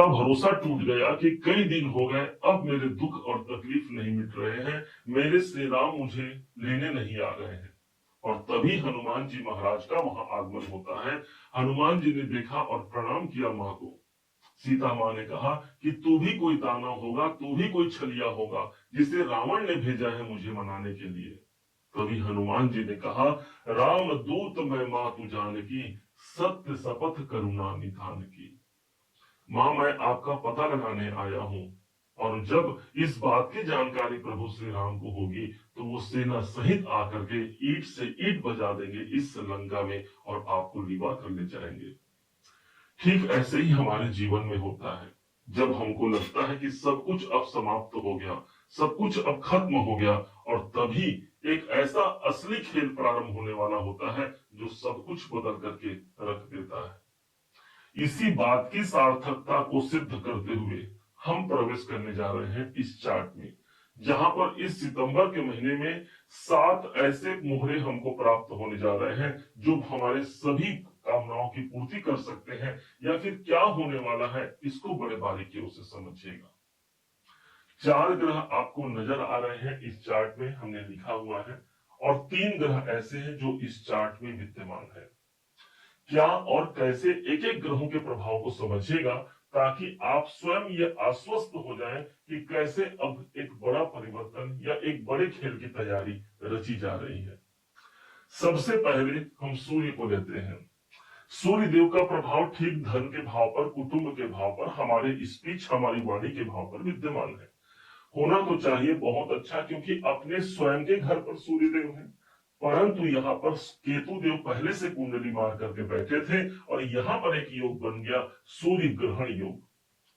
का भरोसा टूट गया कि कई दिन हो गए, अब मेरे दुख और तकलीफ नहीं मिट रहे हैं, मेरे श्री राम मुझे लेने नहीं आ रहे हैं। और तभी हनुमान जी महाराज का वहां आगमन होता है। हनुमान जी ने देखा और प्रणाम किया मां को। सीता मां ने कहा कि तू भी कोई दानव होगा, तू भी कोई छलिया होगा जिसे रावण ने भेजा है मुझे मनाने के लिए। तभी हनुमान जी ने कहा, राम दूत मैं मां तू जानकी, सत्य शपथ करुणा निधान की। मां, मैं आपका पता लगाने आया हूं, और जब इस बात की जानकारी प्रभु श्री राम को होगी तो वो सेना सहित आकर के ईंट से ईंट बजा देंगे इस लंका में और आपको लिवा कर ले जाएंगे। ठीक ऐसे ही हमारे जीवन में होता है। जब हमको लगता है कि सब कुछ अब समाप्त हो गया, सब कुछ अब खत्म हो गया, और तभी एक ऐसा असली खेल प्रारंभ होने वाला होता है जो सब कुछ बदल करके रख देता है। इसी बात की सार्थकता को सिद्ध करते हुए हम प्रवेश करने जा रहे हैं इस चार्ट में, जहां पर इस सितंबर के महीने में 7 ऐसे मोहरे हमको प्राप्त होने जा रहे हैं जो हमारे सभी कामनाओं की पूर्ति कर सकते हैं। या फिर क्या होने वाला है इसको बड़े बारीकियों से समझिएगा। 4 ग्रह आपको नजर आ रहे हैं इस चार्ट में, हमने लिखा हुआ है, और 3 ग्रह ऐसे हैं जो इस चार्ट में विद्यमान है। क्या और कैसे एक एक ग्रहों के प्रभाव को समझिएगा, ताकि आप स्वयं ये आश्वस्त हो जाएं कि कैसे अब एक बड़ा परिवर्तन या एक बड़े खेल की तैयारी रची जा रही है। सबसे पहले हम सूर्य को लेते हैं। सूर्य देव का प्रभाव ठीक धन के भाव पर, कुटुंब के भाव पर, हमारे स्पीच हमारी वाणी के भाव पर विद्यमान है। होना तो चाहिए बहुत अच्छा, क्योंकि अपने स्वयं के घर पर सूर्य देव है। परंतु यहाँ पर केतु देव पहले से कुंडली मार करके बैठे थे, और यहाँ पर एक योग बन गया, सूर्य ग्रहण योग।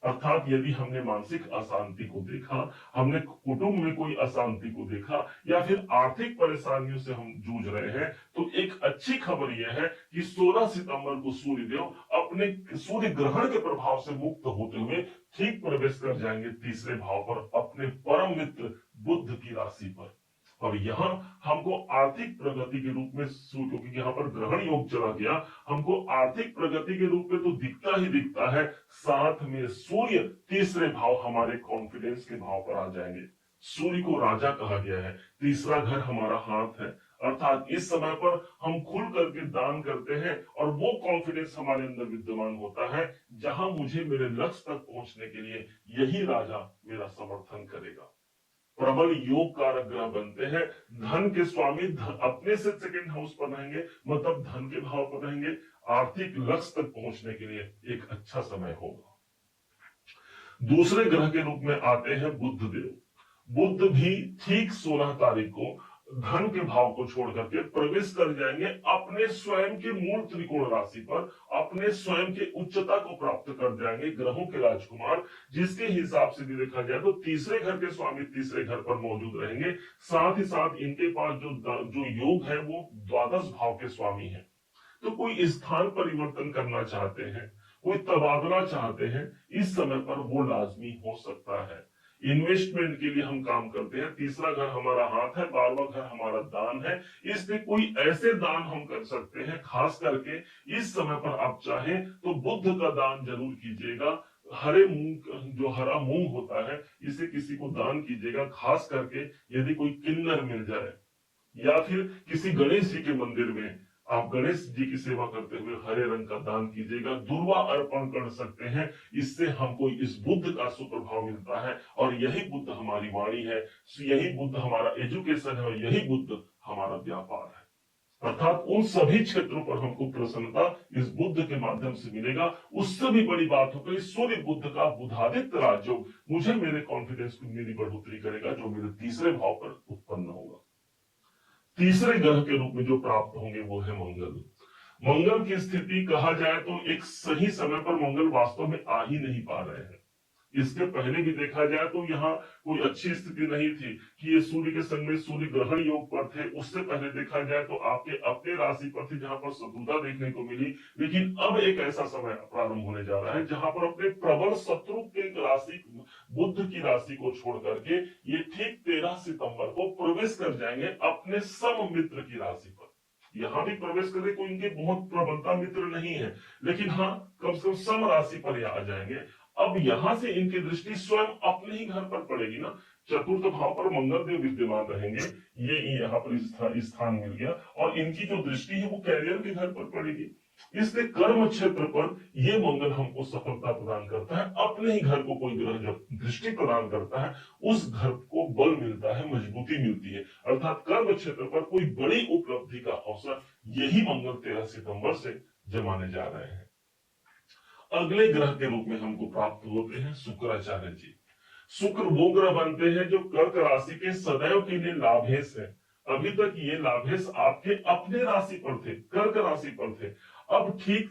अर्थात यदि हमने मानसिक अशांति को देखा, हमने कुटुंब में कोई अशांति को देखा, या फिर आर्थिक परेशानियों से हम जूझ रहे हैं, तो एक अच्छी खबर यह है कि 16 सितंबर को सूर्यदेव अपने सूर्य ग्रहण के प्रभाव से मुक्त होते हुए ठीक प्रवेश कर जाएंगे तीसरे भाव पर, अपने परम मित्र बुध की राशि पर। और यहाँ हमको आर्थिक प्रगति के रूप में, क्योंकि यहाँ पर ग्रहण योग चला गया, हमको आर्थिक प्रगति के रूप में तो दिखता ही दिखता है, साथ में सूर्य तीसरे भाव हमारे कॉन्फिडेंस के भाव पर आ जाएंगे। सूर्य को राजा कहा गया है, तीसरा घर हमारा हाथ है, अर्थात इस समय पर हम खुल करके दान करते हैं और वो कॉन्फिडेंस हमारे अंदर विद्यमान होता है, जहां मुझे मेरे लक्ष्य तक पहुंचने के लिए यही राजा मेरा समर्थन करेगा। प्रबल योग कारक ग्रह बनते हैं। धन के स्वामी अपने से सेकंड हाउस पर रहेंगे, मतलब धन के भाव पर रहेंगे। आर्थिक लक्ष्य तक पहुंचने के लिए एक अच्छा समय होगा। दूसरे ग्रह के रूप में आते हैं बुध देव। बुध भी ठीक 16 तारीख को धन के भाव को छोड़ करके प्रवेश कर जाएंगे अपने स्वयं के मूल त्रिकोण राशि पर, अपने स्वयं के उच्चता को प्राप्त कर जाएंगे, ग्रहों के राजकुमार, जिसके हिसाब से भी देखा जाए तो तीसरे घर के स्वामी तीसरे घर पर मौजूद रहेंगे। साथ ही साथ इनके पास जो योग है वो द्वादश भाव के स्वामी है। तो कोई स्थान परिवर्तन करना चाहते हैं, कोई तबादला चाहते हैं, इस समय पर वो लाजमी हो सकता है। इन्वेस्टमेंट के लिए हम काम करते हैं, तीसरा घर हमारा हाथ है, 12वां घर हमारा दान है, इसलिए कोई ऐसे दान हम कर सकते हैं। खास करके इस समय पर आप चाहें तो बुद्ध का दान जरूर कीजिएगा। हरे मूंग, जो हरा मूंग होता है, इसे किसी को दान कीजिएगा। खास करके यदि कोई किन्नर मिल जाए, या फिर किसी गणेश जी के मंदिर में आप गणेश जी की सेवा करते हुए हरे रंग का दान कीजिएगा, दुर्वा अर्पण कर सकते हैं। इससे हमको इस बुद्ध का सुप्रभाव मिलता है, और यही बुद्ध हमारी वाणी है, यही बुद्ध हमारा एजुकेशन है, और यही बुद्ध हमारा व्यापार है। अर्थात उन सभी क्षेत्रों पर हमको प्रसन्नता इस बुद्ध के माध्यम से मिलेगा। उससे भी बड़ी बात हो गई सूर्य बुद्ध का बुधादित्य राजयोग मुझे मेरे कॉन्फिडेंस को मेरी बढ़ोतरी करेगा, जो मेरे तीसरे भाव पर उत्पन्न होगा। तीसरे ग्रह के रूप में जो प्राप्त होंगे वो है मंगल। मंगल की स्थिति कहा जाए तो एक सही समय पर मंगल वास्तव में आ ही नहीं पा रहे हैं। इसके पहले भी देखा जाए तो यहाँ कोई अच्छी स्थिति नहीं थी कि ये सूर्य के संग में सूर्य ग्रहण योग पर थे। उससे पहले देखा जाए तो आपके अपने राशि पर थे, जहां पर शत्रुता देखने को मिली। लेकिन अब एक ऐसा समय प्रारंभ होने जा रहा है जहां पर अपने प्रबल शत्रु के राशि, बुद्ध की राशि को छोड़ करके ये ठीक 13 सितंबर को प्रवेश कर जाएंगे अपने सम मित्र की राशि पर। यहाँ भी प्रवेश करने को इनके बहुत प्रबलता मित्र नहीं है, लेकिन हाँ कम से कम सम राशि पर ये आ जाएंगे। अब यहां से इनकी दृष्टि स्वयं अपने ही घर पर पड़ेगी ना। चतुर्थ भाव पर मंगल देव विद्यमान रहेंगे, ये यहाँ पर स्थान मिल गया, और इनकी जो दृष्टि है वो कैरियर के घर पर पड़ेगी। इसलिए कर्म क्षेत्र पर ये मंगल हमको सफलता प्रदान करता है। अपने ही घर को कोई ग्रह जब दृष्टि प्रदान करता है, उस घर को बल मिलता है, मजबूती मिलती है, अर्थात कर्म क्षेत्र पर कोई बड़ी उपलब्धि का अवसर यही मंगल 13 सितंबर से जमाने जा रहे हैं। अगले ग्रह के रूप में हमको प्राप्त होते हैं शुक्राचार्य जी। शुक्र वो ग्रह बनते हैं जो कर्क राशि के सदैव के लिए लाभेश है। अभी तक ये लाभेश आपके अपने राशि पर थे, कर्क राशि पर थे। अब ठीक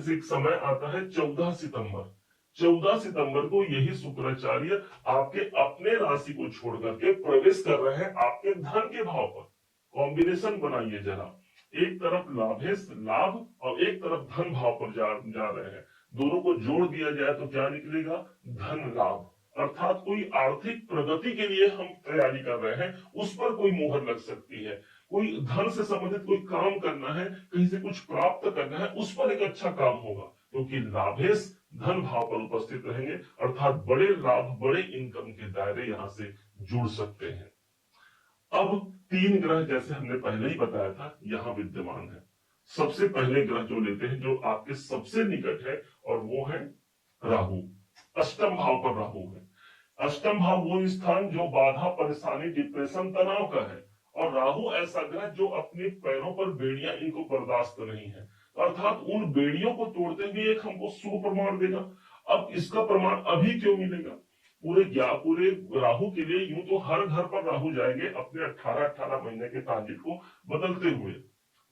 एक समय आता है 14 सितंबर। 14 सितंबर को यही शुक्राचार्य आपके अपने राशि को छोड़ करके प्रवेश कर रहे हैं आपके धन के भाव पर। कॉम्बिनेशन बनाइए जरा, एक तरफ लाभेश लाभ और एक तरफ धन भाव पर जा रहे हैं। दोनों को जोड़ दिया जाए तो क्या निकलेगा? धन लाभ। अर्थात कोई आर्थिक प्रगति के लिए हम तैयारी कर रहे हैं, उस पर कोई मोहर लग सकती है। कोई धन से संबंधित कोई काम करना है, कहीं से कुछ प्राप्त करना है, उस पर एक अच्छा काम होगा, क्योंकि लाभेश धन भाव पर उपस्थित रहेंगे, अर्थात बड़े लाभ बड़े इनकम के दायरे यहां से जुड़ सकते हैं। अब 3 ग्रह जैसे हमने पहले ही बताया था यहां विद्यमान है। सबसे पहले ग्रह जो लेते हैं जो आपके सबसे निकट है, और वो है राहु। अष्टम भाव पर राहु है। अष्टम भाव वो स्थान जो बाधा परेशानी डिप्रेशन तनाव का है, और राहु ऐसा ग्रह जो अपने पैरों पर बेड़ियां इनको बर्दाश्त नहीं है, अर्थात उन बेड़ियों को तोड़ते हुए एक हमको शुभ प्रमाण देगा। अब इसका प्रमाण अभी क्यों मिलेगा? पूरे राहु के लिए यूं तो हर घर पर राहु जाएंगे अपने 18 महीने के ट्रांजिट को बदलते हुए,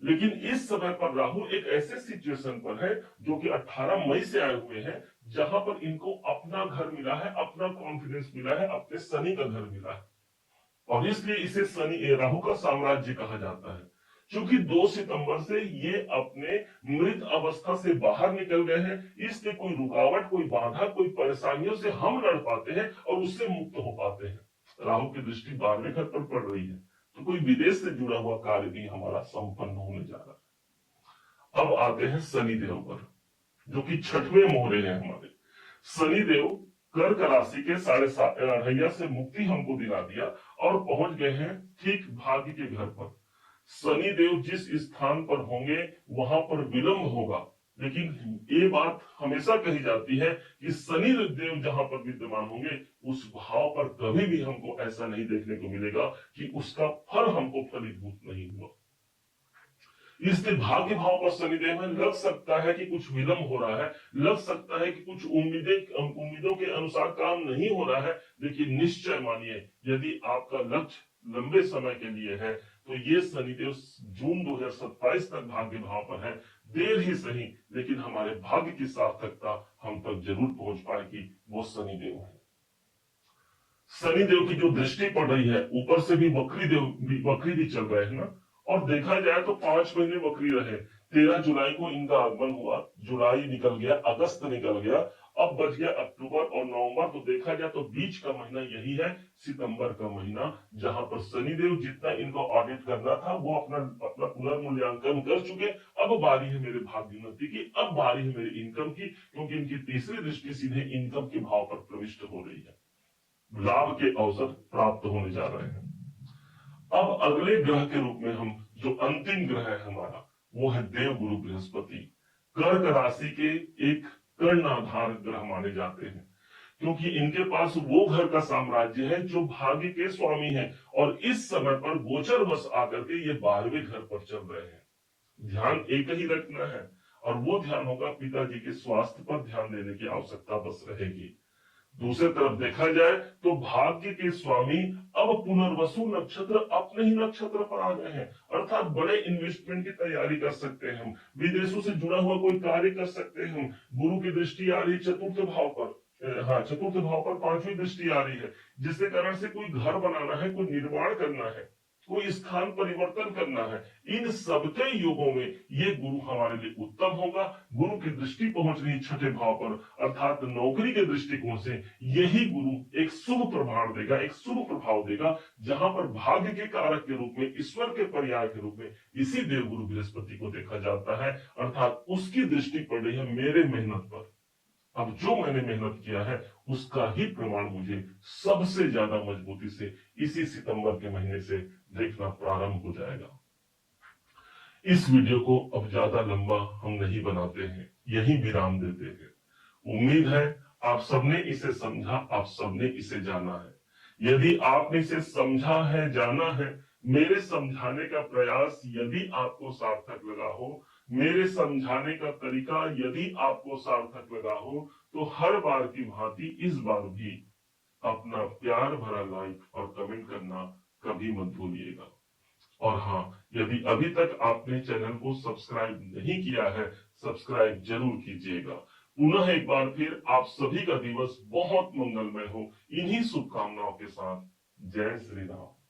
लेकिन इस समय पर राहु एक ऐसे सिचुएशन पर है जो कि 18 मई से आए हुए हैं, जहां पर इनको अपना घर मिला है, अपना कॉन्फिडेंस मिला है, अपने शनि का घर मिला है, और इसलिए इसे शनि राहु का साम्राज्य कहा जाता है। क्योंकि 2 सितंबर से ये अपने मृत अवस्था से बाहर निकल गए हैं, इसलिए कोई रुकावट, कोई बाधा, कोई परेशानियों से हम लड़ पाते हैं और उससे मुक्त हो पाते हैं। राहु की दृष्टि 12वें घर पर पड़ रही है, तो कोई विदेश से जुड़ा हुआ कार्य भी हमारा संपन्न होने जा रहा है। अब आते हैं शनिदेव पर, जो कि 6वें मोहरे हैं हमारे। शनिदेव कर्क राशि के 7.5 से मुक्ति हमको दिला दिया और पहुंच गए हैं ठीक भाग्य के घर पर। शनिदेव जिस स्थान पर होंगे वहां पर विलंब होगा, लेकिन ये बात हमेशा कही जाती है कि शनि देव जहां पर विद्यमान होंगे उस भाव पर कभी भी हमको ऐसा नहीं देखने को मिलेगा कि उसका फल हमको फलीभूत नहीं हुआ। इसलिए भाग्य भाव पर शनिदेव है, लग सकता है कि कुछ विलंब हो रहा है, लग सकता है कि कुछ उम्मीदों के अनुसार काम नहीं हो रहा है, लेकिन निश्चय मानिए यदि आपका लक्ष्य लंबे समय के लिए है तो ये शनिदेव जून 2027 तक भाग्य भाव पर है। देर ही सही, लेकिन हमारे भाग्य की सार्थकता हम तक जरूर पहुंच पाएगी, वो शनिदेव है। शनिदेव की जो दृष्टि पड़ रही है, ऊपर से भी वक्री भी चल रहे हैं ना, और देखा जाए तो 5 महीने वक्री रहे। 13 जुलाई को इनका आगमन हुआ, जुलाई निकल गया, अगस्त निकल गया, अब बच गया अक्टूबर और नवंबर। तो देखा जाए तो बीच का महीना यही है सितंबर का महीना, जहां पर शनिदेव जितना इनको ऑडिट करना था वो अपना पुनर्मूल्यांकन कर चुके। अब बारी है मेरे भाग्योन्नति की, अब बारी है मेरे इनकम की, क्योंकि इनकी तीसरी दृष्टि सीधे इनकम के भाव पर प्रविष्ट हो रही है। लाभ के अवसर प्राप्त होने जा रहे हैं। अब अगले ग्रह के रूप में हम जो अंतिम ग्रह है हमारा, वो है देव गुरु बृहस्पति। कर्क राशि के एक कर्णाधार ग्रह माने जाते हैं, क्योंकि इनके पास वो घर का साम्राज्य है जो भाग्य के स्वामी है, और इस समय पर गोचर वश आकर के ये 12वें घर पर चल रहे हैं। ध्यान एक ही रखना है, और वो ध्यान होगा पिताजी के स्वास्थ्य पर ध्यान देने की आवश्यकता बस रहेगी। दूसरी तरफ देखा जाए तो भाग्य के स्वामी अब पुनर्वसु नक्षत्र अपने ही नक्षत्र पर आ गए हैं, अर्थात बड़े इन्वेस्टमेंट की तैयारी कर सकते हैं हम, विदेशों से जुड़ा हुआ कोई कार्य कर सकते हैं हम। गुरु की दृष्टि आ रही चतुर्थ भाव पर, चतुर्थ भाव पर 5वीं दृष्टि आ रही है, जिसके कारण से कोई घर बनाना है, कोई निर्माण करना है, कोई स्थान परिवर्तन करना है। इन सबके युगों में ये गुरु हमारे लिए उत्तम होगा। गुरु की दृष्टि पहुंच रही 6ठे भाव पर, अर्थात नौकरी के दृष्टिकोण से यही गुरु एक शुभ प्रभाव देगा, एक शुभ प्रभाव देगा, जहां पर भाग्य के कारक के रूप में, ईश्वर के पर्याय के रूप में इसी देव गुरु बृहस्पति को देखा जाता है, अर्थात उसकी दृष्टि पड़ रही है मेरे मेहनत पर। अब जो मैंने मेहनत किया है उसका ही प्रमाण मुझे सबसे ज्यादा मजबूती से इसी सितंबर के महीने से देखना प्रारंभ हो जाएगा। इस वीडियो को अब ज्यादा लंबा हम नहीं बनाते हैं, यही विराम देते हैं। उम्मीद है आप सबने इसे समझा, आप सबने इसे जाना है। यदि आपने इसे समझा है, जाना है, मेरे समझाने का प्रयास यदि आपको सार्थक लगा हो, मेरे समझाने का तरीका यदि आपको सार्थक लगा हो, तो हर बार की भांति इस बार भी अपना प्यार भरा लाइक और कमेंट करना कभी मत भूलिएगा। और हाँ, यदि अभी तक आपने चैनल को सब्सक्राइब नहीं किया है, सब्सक्राइब जरूर कीजिएगा। पुनः एक बार फिर आप सभी का दिवस बहुत मंगलमय हो, इन्हीं शुभकामनाओं के साथ। जय श्री राम।